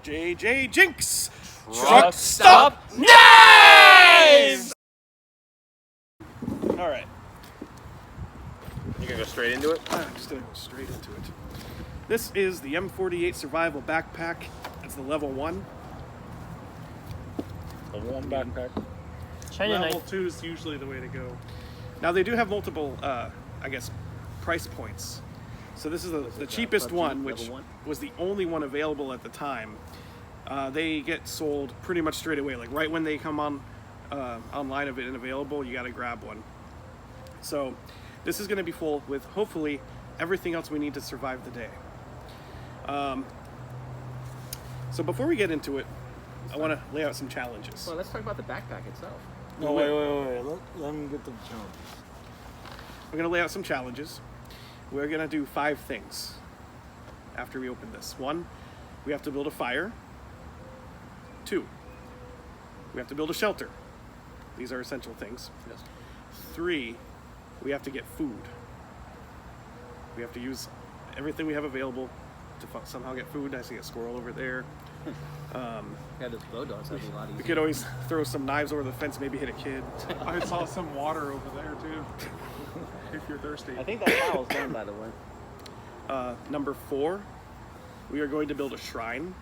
JJJinks! Truck stop knives! Alright. You gonna go straight into it? I'm just gonna go straight into it. This is the M48 Survival Backpack. It's the level 1. Level 1 backpack. China Level knife. 2 is usually the way to go. Now they do have multiple, I guess, price points. So this is the cheapest one, which was the only one available at the time. They get sold pretty much straight away. Like right when they come on online and available, you got to grab one. So this is going to be full with hopefully everything else we need to survive the day. So before we get into it, I want to lay out some challenges. Well, let's talk about the backpack itself. No, wait. Let me get the challenges. We're going to lay out some challenges. We're going to do 5 things after we open this. 1, we have to build a fire. 2, we have to build a shelter. These are essential things. Yes. 3, we have to get food. We have to use everything we have available to somehow get food. I see a squirrel over there. Yeah, those blow dogs, that'd be a lot easier. We could always throw some knives over the fence, maybe hit a kid. I saw some water over there too. If you're thirsty. I think that towel's done, by the way. Number 4, we are going to build a shrine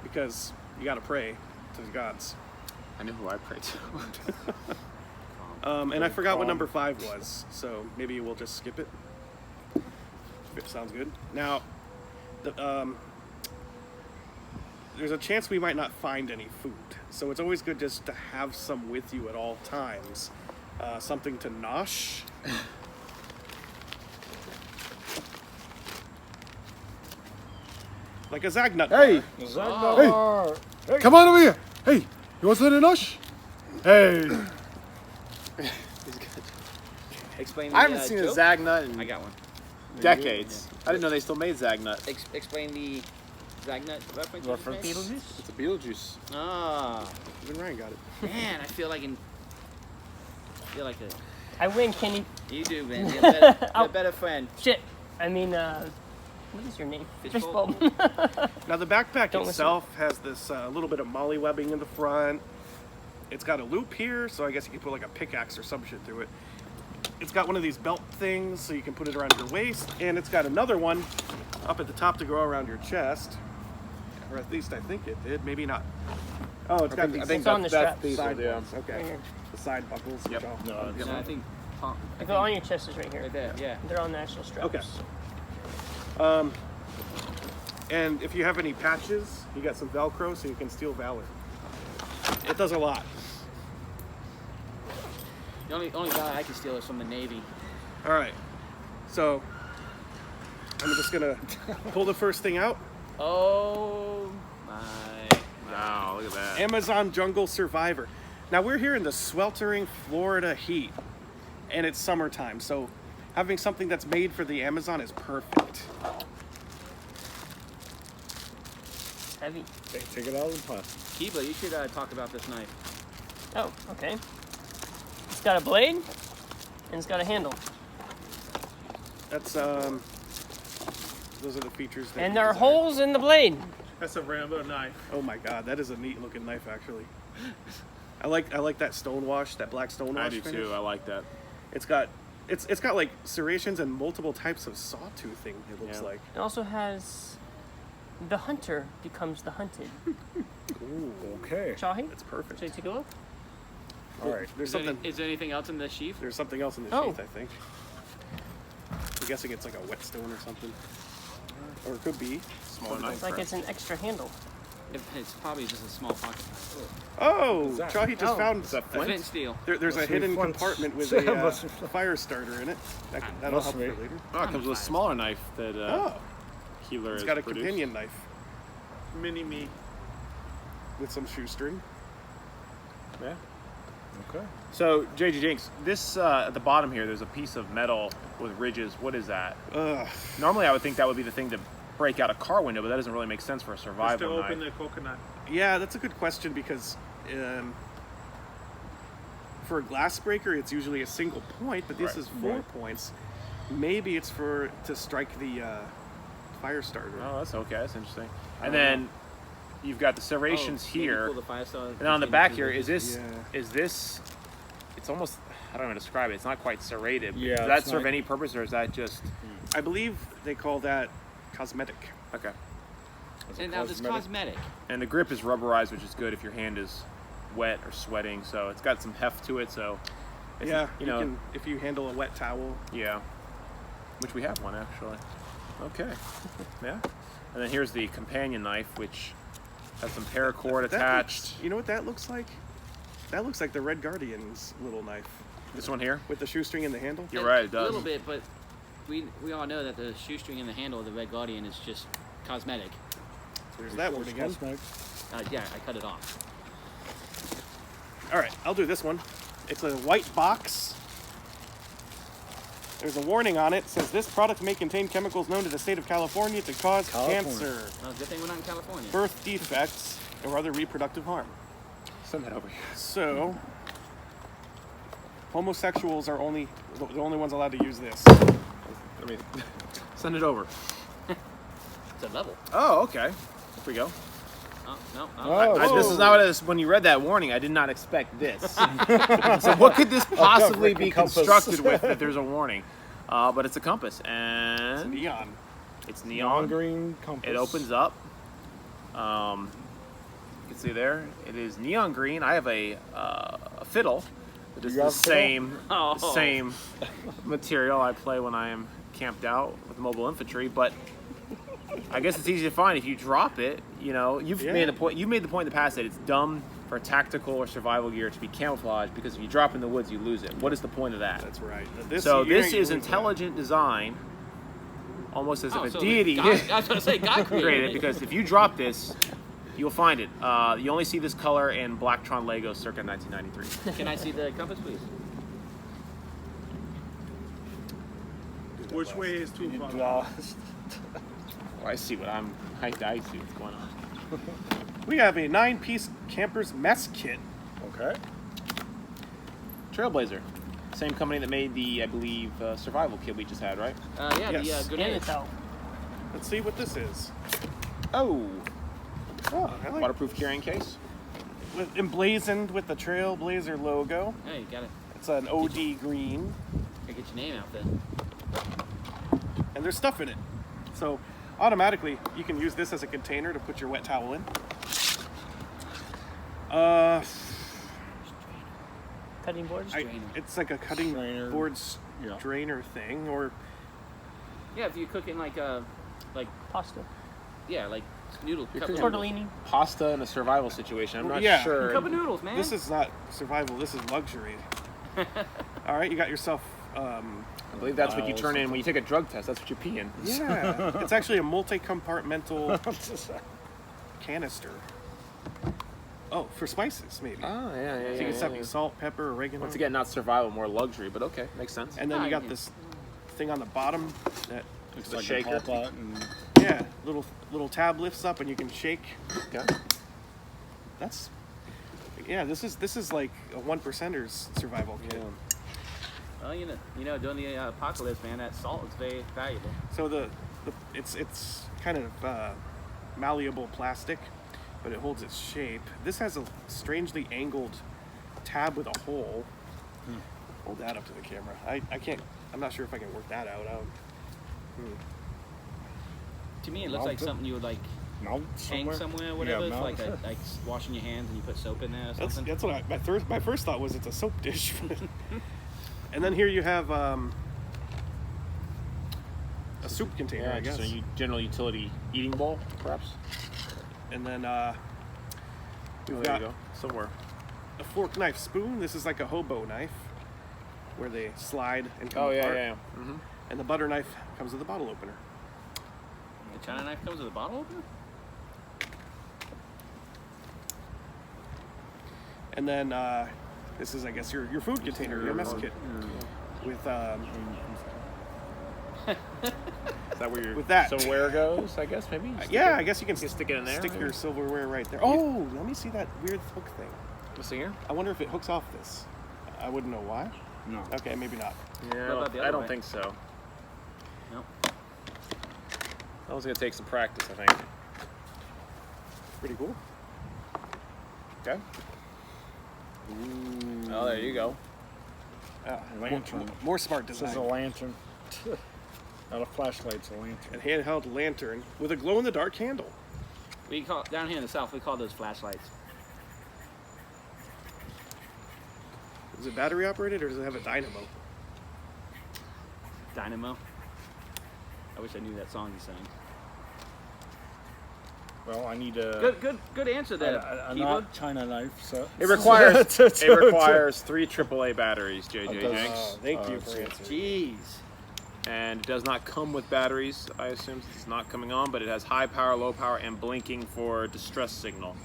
because you got to pray to the gods. I know who I pray to. And I forgot what number 5 was, so maybe we'll just skip it. If it sounds good. Now, there's a chance we might not find any food, so it's always good just to have some with you at all times. Something to nosh. Like a Zagnut. Hey! Oh. Hey! Come on over here! Hey! You want something to nosh? Hey! Explain the I haven't seen a joke. Zagnut in I got one. decades. I didn't know they still made Zagnut. Explain the Zagnut reference. Reference? you just made? It's a Beetlejuice. Ah, Even Ryan got it. man, I feel like I win, Kenny. you do, man. You're a better friend. Shit. I mean, what is your name? Fishbowl. Now the backpack Don't itself has this little bit of molly webbing in the front. It's got a loop here, so I guess you can put like a pickaxe or some shit through it. It's got one of these belt things, so you can put it around your waist, and it's got another one up at the top to go around your chest, or at least I think it did. Maybe not. Oh, it's got these It's on the strap. side yeah. ones. Okay, Right here. the side buckles. Yep. which No, I'll it's get No, I one. think. If they're on your chest is right here. Right there. Yeah. They're on the actual straps. Okay. And if you have any patches, you got some Velcro, so you can steal Valor. It does a lot. The only guy I can steal is from the Navy. All right, so I'm just gonna pull the first thing out. Oh my! Wow, look at that. Amazon Jungle Survivor. Now we're here in the sweltering Florida heat, and it's summertime, so having something that's made for the Amazon is perfect. Heavy. Okay, take it out of the plastic. Kiba, you should talk about this knife. Oh, okay. It's got a blade, and it's got a handle. That's those are the features. That And you there are desire. holes in the blade. That's a Rambo knife. Oh my God, that is a neat looking knife, actually. I like that stone wash, that black stone wash. I do finish. too. I like that. It's got like serrations and multiple types of sawtoothing. It looks Yeah. like. It also has the hunter becomes the hunted. Ooh, Okay. Shahi, that's perfect. should you take a look? All right, there's something. Is there anything else in the sheath? There's something else in the Oh. sheath, I think. I'm guessing it's like a whetstone or something, or it could be. Small It's knife. like it's an extra handle. It's probably just a small pocket. Oh, that? Chahi just Oh. found Is that A flint? flint steel. there's a Must be hidden flint. compartment with Must a be flint. fire starter in it. That'll help Must for be. later. Oh, it comes with a smaller knife that Oh, Keeler it's has got a produced. companion knife Mini me. with some shoestring. Yeah. Okay. So, JJJinks, this at the bottom here, there's a piece of metal with ridges. What is that? Ugh. Normally, I would think that would be the thing to break out a car window, but that doesn't really make sense for a Just to survival knife. open the coconut. Yeah, that's a good question because for a glass breaker, it's usually a single point, but this Right. is 4 points. Maybe it's to strike the fire starter. Oh, that's okay. That's interesting. I And don't then you've got the serrations maybe here, pull the 5-star and then on the back here, between is this? It's almost, I don't know how to describe it. It's not quite serrated. Yeah, Does that it's serve not- any purpose, or is that just I believe they call that cosmetic. okay? And now this cosmetic. And the grip is rubberized, which is good if your hand is wet or sweating. So it's got some heft to it. So it's, Yeah, you know, can, if you handle a wet towel. yeah, which we have one actually. Okay, yeah. And then here's the companion knife, which has some paracord That attached. looks- you know what that looks like? That looks like the Red Guardian's little knife This one here. with the shoestring in the handle. You're right, it A little does. bit, but we all know that the shoestring in the handle of the Red Guardian is just cosmetic. There's that word again. Yeah, I cut it off. All right, I'll do this one. It's a white box. There's a warning on it. It says this product may contain chemicals known to the state of California to cause cancer, Well, good thing we're not in California. birth defects, or other reproductive harm. Send that over here. So, homosexuals are the only ones allowed to use this. I mean, send it over. It's a level. Oh, okay. Here we go. Oh, no. Oh, This is not what it is. When you read that warning, I did not expect this. So what could this possibly be compass. constructed with that there's a warning? But it's a compass, and Neon. it's Neon neon. green compass. It opens up. You can see there. It is neon green. I have a fiddle. It is You the have a fiddle? same material I play when I am camped out with mobile infantry, but I guess it's easy to find if you drop it. You know, you've Yeah. made the point. You made the point in the past that it's dumb for tactical or survival gear to be camouflaged because if you drop in the woods, you lose it. What is the point of that? That's right. So you this ain't is losing intelligent design, almost as Oh, if so a deity God, I was going to say God created created it, because if you drop this, you'll find it. You only see this color in Blacktron Lego circa 1993. Can I see the compass, please? Which way is too far? Well, I see I see what's going on. We have a 9-piece camper's mess kit. Okay. Trailblazer, same company that made the, I believe, survival kit we just had, right? Yeah, Yes. the And grenade. it's out. Let's see what this is. Oh, Oh, I like waterproof carrying case. emblazoned with the Trailblazer logo. Hey, you got it. It's an OD green, Gotta get your name out there. and there's stuff in it. So automatically, you can use this as a container to put your wet towel in. Cutting boards. It's like a cutting Strainer. board Yeah. strainer thing, or Yeah, if you're cooking like Pasta. yeah, like noodle You're cup of cooking- noodles. Tortellini. Pasta in a survival situation. I'm not Yeah. sure. Cup of noodles, man. this is not survival. This is luxury. All right, you got yourself. I believe that's what you turn in when you take a drug test. That's what you pee in. Yeah, it's actually a multi-compartmental canister. Oh, for spices maybe. Oh, yeah. So you can set your salt, pepper, oregano. Once again, not survival, more luxury, but okay, makes sense. And then you got Yeah. this thing on the bottom that, Looks The like shaker. a pop and yeah, little tab lifts up and you can shake. Okay. That's, yeah, this is like a 1%er's survival kit. Well, you know, during the apocalypse, man, that salt is very valuable. So it's kind of malleable plastic, but it holds its shape. This has a strangely angled tab with a hole. Hold that up to the camera. I can't. I'm not sure if I can work that out. To me, it looks like Mounted. something you would like mount hang somewhere, or whatever. Yeah, It's like mount. like washing your hands and you put soap in there or That's something. what my first thought was. It's a soap dish. And then here you have a soup container, Yeah, I guess. just a general utility eating bowl, perhaps. And then Oh, we've there got you go. Somewhere. a fork, knife, spoon. This is like a hobo knife, where they slide and come Oh, yeah, apart. yeah. Mm-hmm. And the butter knife comes with a bottle opener. The China knife comes with a bottle opener. And then this is, I guess, your food container, your mess kit, with Is that where your With that. silverware goes, I guess, maybe? Stick yeah, it- I guess you can stick it in there, Stick maybe? your silverware right there. Oh, let me see that weird hook thing. What's here? I wonder if it hooks off this. I wouldn't know why. No. Okay, maybe not. Yeah, about the I other don't way? think so. No. That was going to take some practice, I think. Pretty cool. Okay. Oh, there you go. Lantern. More smart This is a design. lantern. Not a flashlight, it's a lantern. A handheld lantern with a glow-in-the-dark handle. We call down here in the south. We call those flashlights. Is it battery operated or does it have a dynamo? Dynamo. I wish I knew that song you sang. Well, I need a Good answer there, a Kiva. not China knife. So It requires It's- it requires 3 AAA batteries, JJJinks. Thank you for answering. Jeez. And it does not come with batteries, I assume, since it's not coming on, but it has high power, low power, and blinking for distress signal.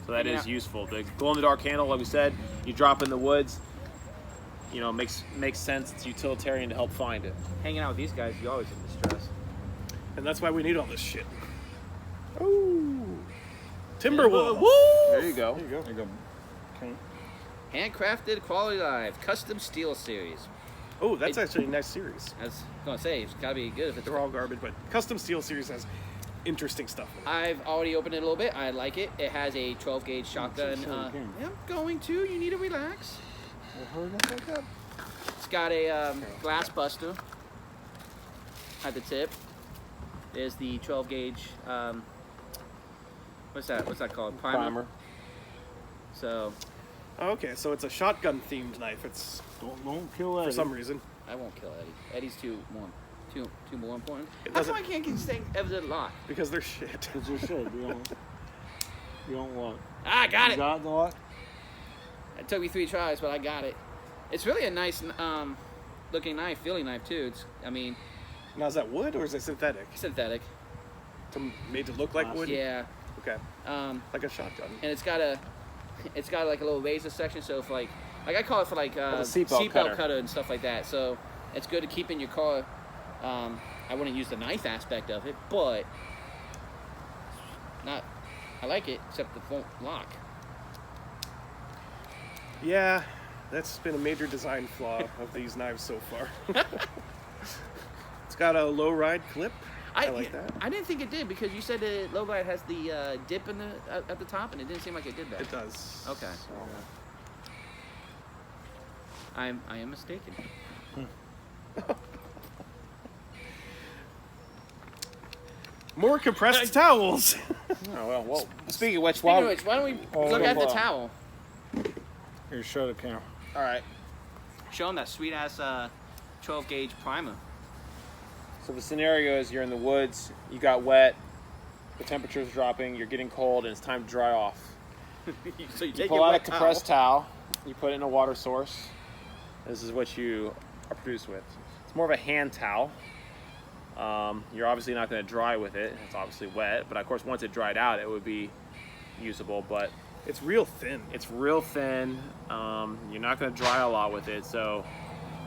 So that is useful. The glow-in-the-dark handle, like we said, you drop in the woods, you know, makes sense. It's utilitarian to help find it. Hanging out with these guys, you always in distress. And that's why we need all this shit. Ooh. Timberwolf. There you go. There you go. There you go. Okay. Handcrafted Quality Life Custom Steel Series. Oh, that's actually a nice series. I was gonna say it's gotta be good if it's. They're all garbage, but Custom Steel series has interesting stuff. I've already opened it a little bit. I like it. It has a 12 gauge shotgun. so again. I'm going to. You need to relax. Well, hurry up like that. It's got a glass buster at the tip. There's the 12 gauge. What's that called? Primer. So Oh, okay, so it's a shotgun themed knife. It's Don't kill Eddie. for some reason. I won't kill Eddie. Eddie's too more important. It How doesn't- come I can't get staying evident lot? Because they're shit. It's your shit. You don't what? Ah, got You it. got the what? It took me 3 tries, but I got it. It's really a nice looking knife, feeling knife too. I mean, Now, is that wood or is it synthetic? synthetic. Made to look like wood? Yeah. Okay, Um, like a shotgun. and it's got like a little razor section, so for like I call it for like a seatbelt cutter. and stuff like that. So it's good to keep in your car. I wouldn't use the knife aspect of it, but not. I like it, except it won't lock. Yeah, that's been a major design flaw of these knives so far. It's got a low ride clip. I like that. I didn't think it did because you said the low light has the dip in at the top, and it didn't seem like it did that. It does. Okay. I am mistaken. More compressed towels. Oh, well, speaking of which, Speaking while of which, why don't we Oh, look at the hold on. towel? Here, show the camera. all right. Show them that sweet ass 12 gauge primer. So the scenario is you're in the woods, you got wet, the temperature's dropping, you're getting cold, and it's time to dry off. So you You take pull your out a wet compressed towel, you put it in a water source. This is what you are produced with. It's more of a hand towel. You're obviously not going to dry with it. It's obviously wet, but of course once it dried out, it would be usable. But It's real thin. it's real thin. You're not going to dry a lot with it, so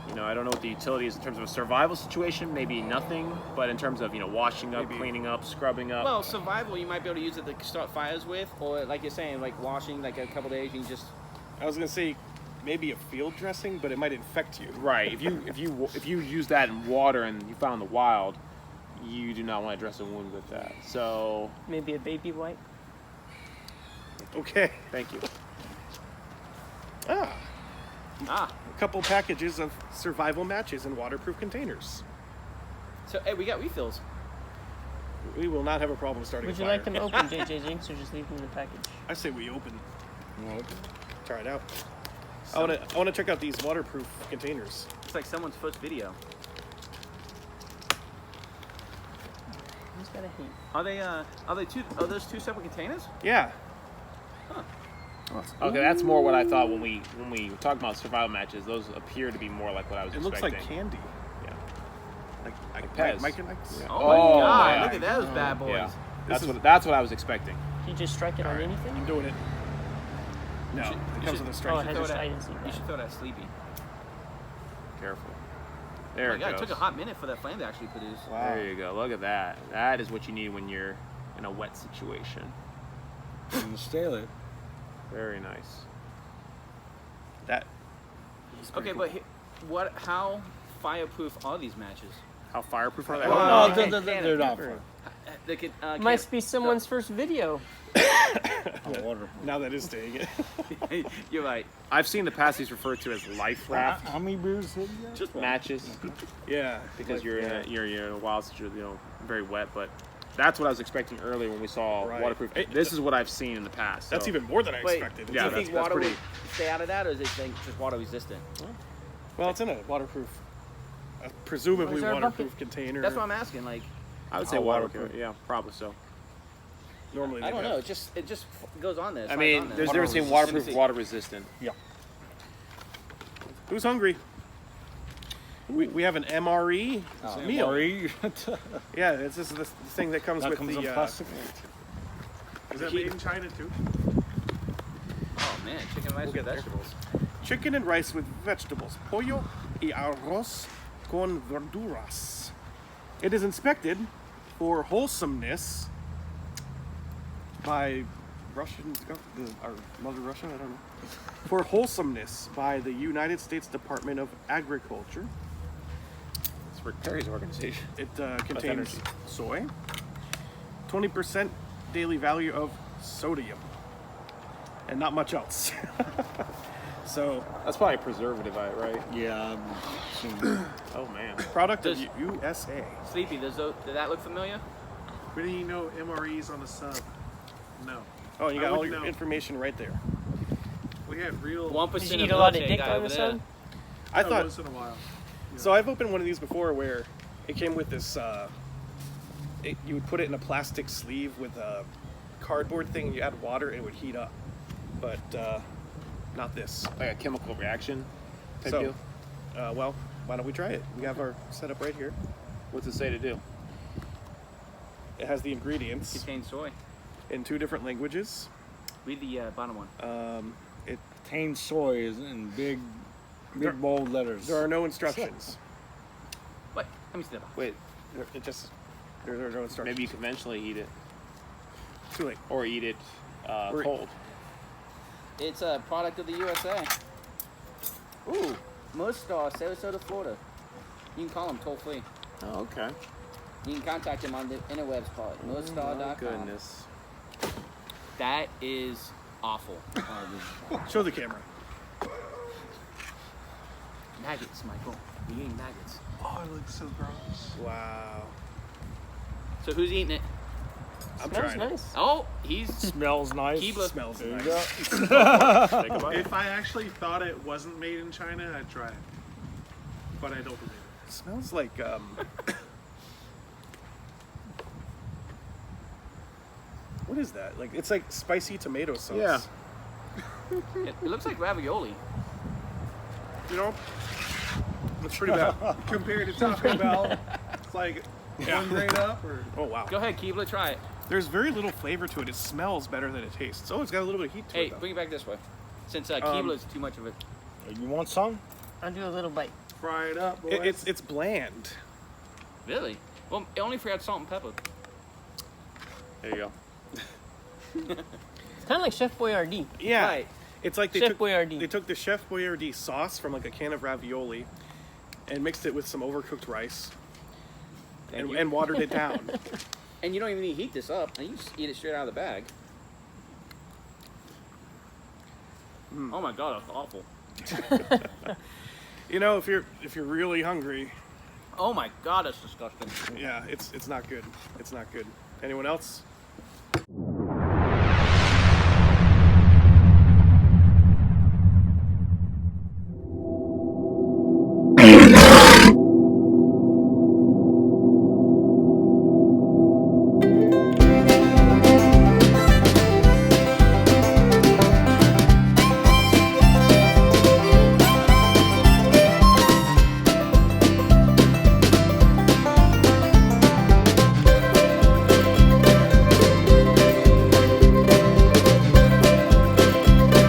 I don't know what the utility is in terms of a survival situation. Maybe nothing, but in terms of washing up, Maybe. cleaning up, scrubbing up. Well, survival, you might be able to use it to start fires with, or like you're saying, like washing, like a couple days, you can just. I was gonna say maybe a field dressing, but it might infect you. Right. If you use that in water and you found the wild, you do not want to dress a wound with that. So Maybe a baby wipe. Okay. thank you. Ah, Ah, a couple packages of survival matches in waterproof containers. so hey, we got refills. We will not have a problem starting Would a you fire. like them open, JJJinks, or just leave them in the package? I say we open. You want to Try it out. I want to check out these waterproof containers. It's like someone's first video. Who's got a heat? Are those two separate containers? Yeah. Okay, that's more what I thought when we were talking about survival matches. Those appear to be more like what I was It looks expecting. like candy. Yeah. Like Pez. Mike and Ike's. Yeah. Oh, my Oh, god! yeah. Look at those bad boys. Yeah. This That's what I was expecting. Can you just strike it on anything? I'm doing it. No, should- it you comes should- with a Oh, strength. it has throw a that- I didn't see You that. should throw that sleepy. Careful. Oh There my it god, goes. it took a hot minute for that flame to actually produce. There you go. Look at that. That is what you need when you're in a wet situation. stay there. Very nice. That. Okay, but how fireproof are these matches? How fireproof are they? Well, Oh, No, they're not. Must be someone's first video. Now that is staying it. You're right. I've seen the pasties referred to as life raft How many beers did you get? just matches Yeah, because like, you're in a wild situation, very wet. But that's what I was expecting earlier when we saw Right. waterproof. This is what I've seen in the past. That's so. even more than I Wait, expected. do Yeah, you that's- think water pretty- would stay out of that, or is it just water resistant? Well, it's in a waterproof, presumably Where's our waterproof container. That's what I'm asking. Like, I would say waterproof. Yeah, probably so. Normally I they don't have. know. It just goes on there. I slides mean, on there. there's a difference between waterproof and water resistant. Who's hungry? We have an MRE meal. MRE? Yeah, it's just this thing that comes That with comes the. in plastic? Is that made in China too? Oh man, chicken and rice with vegetables. Chicken and rice with vegetables. Pollo y arroz con verduras. It is inspected for wholesomeness by Russian, or Mother Russia, I don't know. For wholesomeness by the United States Department of Agriculture. It's for Perry's organization. It contains energy. soy, 20% daily value of sodium, and not much else. So, That's probably a preservative, right? Yeah, I've seen Oh man. product of Does- USA. Sleepy, did that look familiar? Where do you know MREs on the sub? No. Oh, you I got all wouldn't your know. information right there. We have real. 1% Did you of eat a lot of milkshake dick guy on over the there. sun? I Oh, thought once in a while. so. I've opened one of these before where it came with this. You would put it in a plastic sleeve with a cardboard thing. You add water, and it would heat up. But not this. Like a chemical reaction type So, deal. well, why don't we try it? We have our setup right here. What's it say to do? It has the ingredients Contains soy. in 2 different languages. Read the bottom one. It contains soy is in big There- bold letters. there are no instructions. What? Let me see that box. Wait, There are no instructions. maybe you can eventually eat it Too late. or eat it Or- cold. It's a product of the USA. Ooh, Mostar, Sarasota, Florida. You can call him toll free. Oh, okay. You can contact him on the interwebs part, mostar.com. Oh, goodness. That is awful. Show the camera. Maggots, Michael. You're eating maggots. Oh, it looks so gross. Wow. So who's eating it? I'm Smells trying. nice. Oh, he's Smells nice. Keebler. Smells There you nice. go. Take a bite. If I actually thought it wasn't made in China, I'd try it. But I don't believe it. It smells like what is that? Like it's like spicy tomato sauce. Yeah. it looks like ravioli. You know? It's pretty bad. Compared to Taco Bell, it's like one grade up or. Oh wow. Go ahead, Keebler, try it. There's very little flavor to it. It smells better than it tastes. Oh, it's got a little bit of heat to Hey, it though. bring it back this way. Since Keebler's too much of it. You want some? I'll do a little bite. Fry it up, boys. It's bland. Really? Well, it only forgot salt and pepper. There you go. It's kind of like Chef Boyardee. Yeah. Right. It's like they Chef took Boyardee. they took the Chef Boyardee sauce from like a can of ravioli and mixed it with some overcooked rice Thank you. and watered it down. And you don't even need to heat this up. And you just eat it straight out of the bag. Oh my god, that's awful. You know, if you're really hungry, Oh my god, that's disgusting. yeah, it's not good. It's not good. Anyone else?